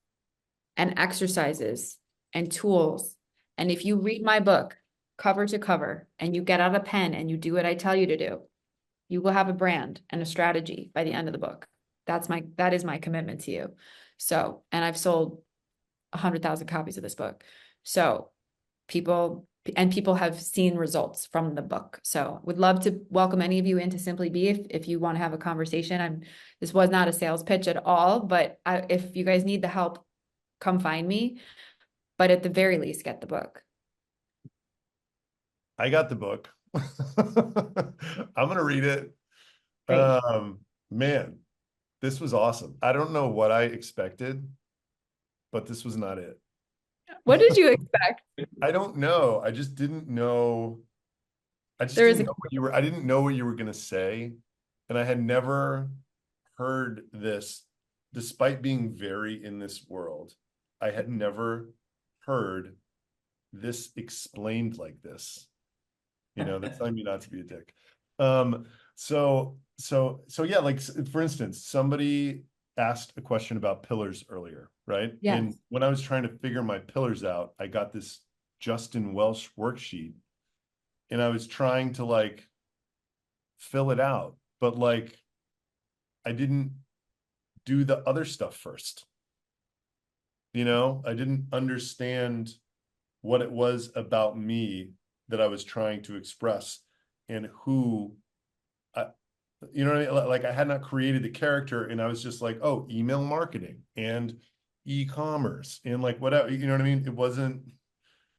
and exercises and tools. And if you read my book cover to cover and you get out a pen and you do what I tell you to do, you will have a brand and a strategy by the end of the book. that is my commitment to you. So, and I've sold 100,000 copies of this book. So people have seen results from the book. So would love to welcome any of you into Simply Be if you want to have a conversation. This was not a sales pitch at all, but if you guys need the help, come find me. But at the very least, get the book. I got the book. I'm gonna read it. Great. Man, this was awesome. I don't know what I expected, but this was not it. What did you expect? I don't know. I just didn't know. I just There is didn't know what you were. I didn't know what you were gonna say, and I had never heard this, despite being very in this world. I had never heard this explained like this. You know, that's telling me not to be a dick. So yeah, like for instance, somebody asked a question about pillars earlier, right? Yes. And when I was trying to figure my pillars out, I got this Justin Welsh worksheet and I was trying to like fill it out, but like I didn't do the other stuff first. You know, I didn't understand what it was about me that I was trying to express and who you know what I mean? Like I had not created the character and I was just like, oh, email marketing and e-commerce and like whatever, you know what I mean? It wasn't,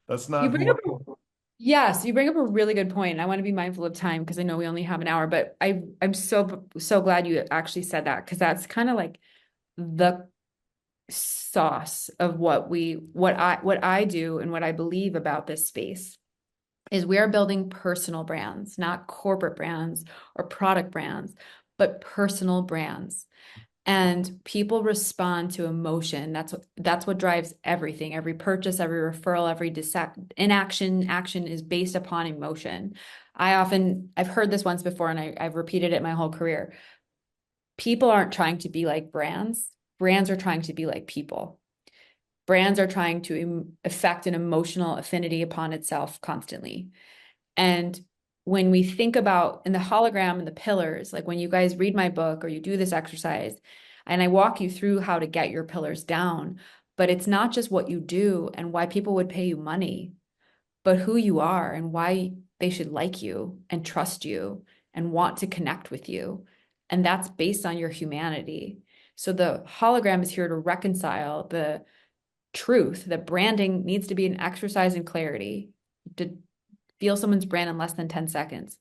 that's not Yes, you bring up a really good point. I want to be mindful of time because I know we only have an hour, but I'm so glad you actually said that because that's kind of like the sauce of what I do and what I believe about this space is we are building personal brands, not corporate brands or product brands, but personal brands. And people respond to emotion. That's what drives everything. Every purchase, every referral, every action is based upon emotion. I've heard this once before and I've repeated it my whole career. People aren't trying to be like brands. Brands are trying to be like people. Brands are trying to affect an emotional affinity upon itself constantly. And when we think about in the hologram and the pillars, like when you guys read my book or you do this exercise, and I walk you through how to get your pillars down, but it's not just what you do and why people would pay you money, but who you are and why they should like you and trust you and want to connect with you. And that's based on your humanity. So the hologram is here to reconcile the truth that branding needs to be an exercise in clarity to feel someone's brand in less than 10 seconds.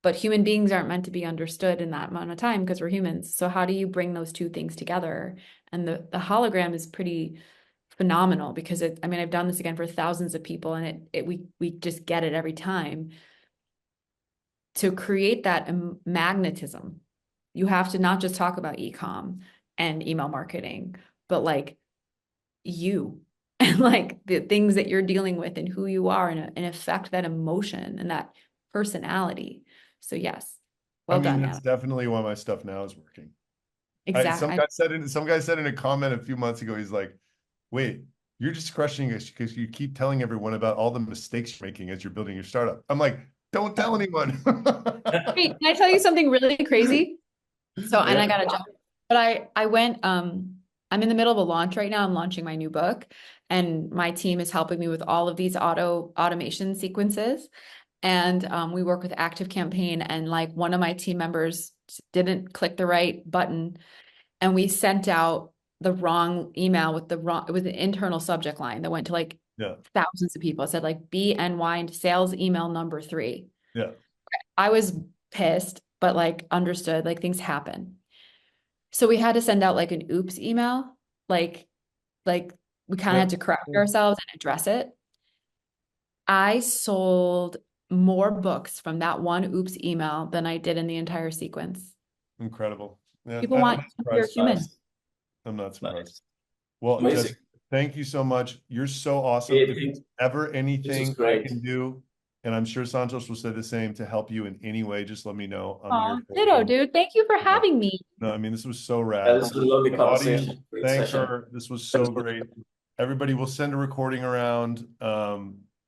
But human beings aren't meant to be understood in that amount of time because we're humans. So how do you bring those two things together? And the hologram is pretty phenomenal because I've done this again for thousands of people and we just get it every time. To create that magnetism, you have to not just talk about e-com and email marketing, but like you and like the things that you're dealing with and who you are and affect that emotion and that personality. So yes, well done, that's Adam. definitely why my stuff now is working. Exactly. Some guy said in a comment a few months ago, he's like, wait, you're just crushing us because you keep telling everyone about all the mistakes you're making as you're building your startup. I'm like, don't tell anyone. Hey, can I tell you something really crazy? So, and Yeah. I gotta jump, but I went, I'm in the middle of a launch right now. I'm launching my new book and my team is helping me with all of these automation sequences. And we work with Active Campaign and like one of my team members didn't click the right button and we sent out the wrong email with it was an internal subject line that went to like thousands of people. It said like BNY sales email number 3. Yeah. I was pissed, but like understood like things happen. So we had to send out like an oops email, like we kind of had to correct ourselves and address it. I sold more books from that one oops email than I did in the entire sequence. Incredible. Yeah. People want you're human. I'm not surprised. Nice. Well, Amazing. Jessica, thank you so much. You're so awesome. Hey, If there's ever anything I great. can do, and I'm sure Santos will say the same, to help you in any way, just let me know. I'm Aw, here for ditto, you. dude. Thank you for having me. No, I mean, this was so Yeah, rad. this was a lovely The conversation. audience, Great thank session. her. This was so great. Everybody will send a recording around.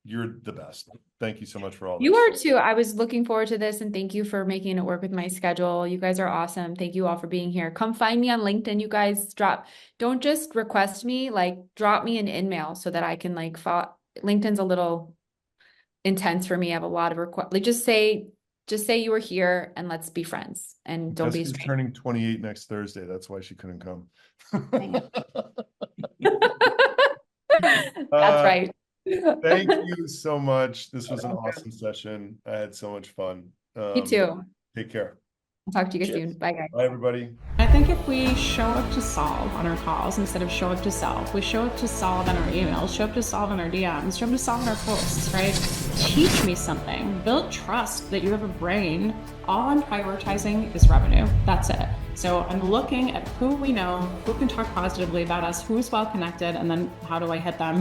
you're the best. Thank you so much for all You this. are too. I was looking forward to this, and thank you for making it work with my schedule. You guys are awesome. Thank you all for being here. Come find me on LinkedIn. You guys don't just request me, like drop me an email so that I can like follow. LinkedIn's a little intense for me. I have a lot of requests. Like just say you were here and let's be friends and don't be a Jessica's stranger. turning 28 next Thursday. That's why she couldn't come. That's right. Thank you so much. This was an awesome session. I had so much fun. Me too. Take care. I'll talk to you guys Cheers. soon. Bye, guys. Bye, everybody. I think if we show up to solve on our calls instead of show up to sell, we show up to solve in our emails, show up to solve in our DMs, show up to solve in our posts, right? Teach me something, build trust that you have a brain. All I'm prioritizing is revenue. That's it. So I'm looking at who we know, who can talk positively about us, who's well connected, and then how do I hit them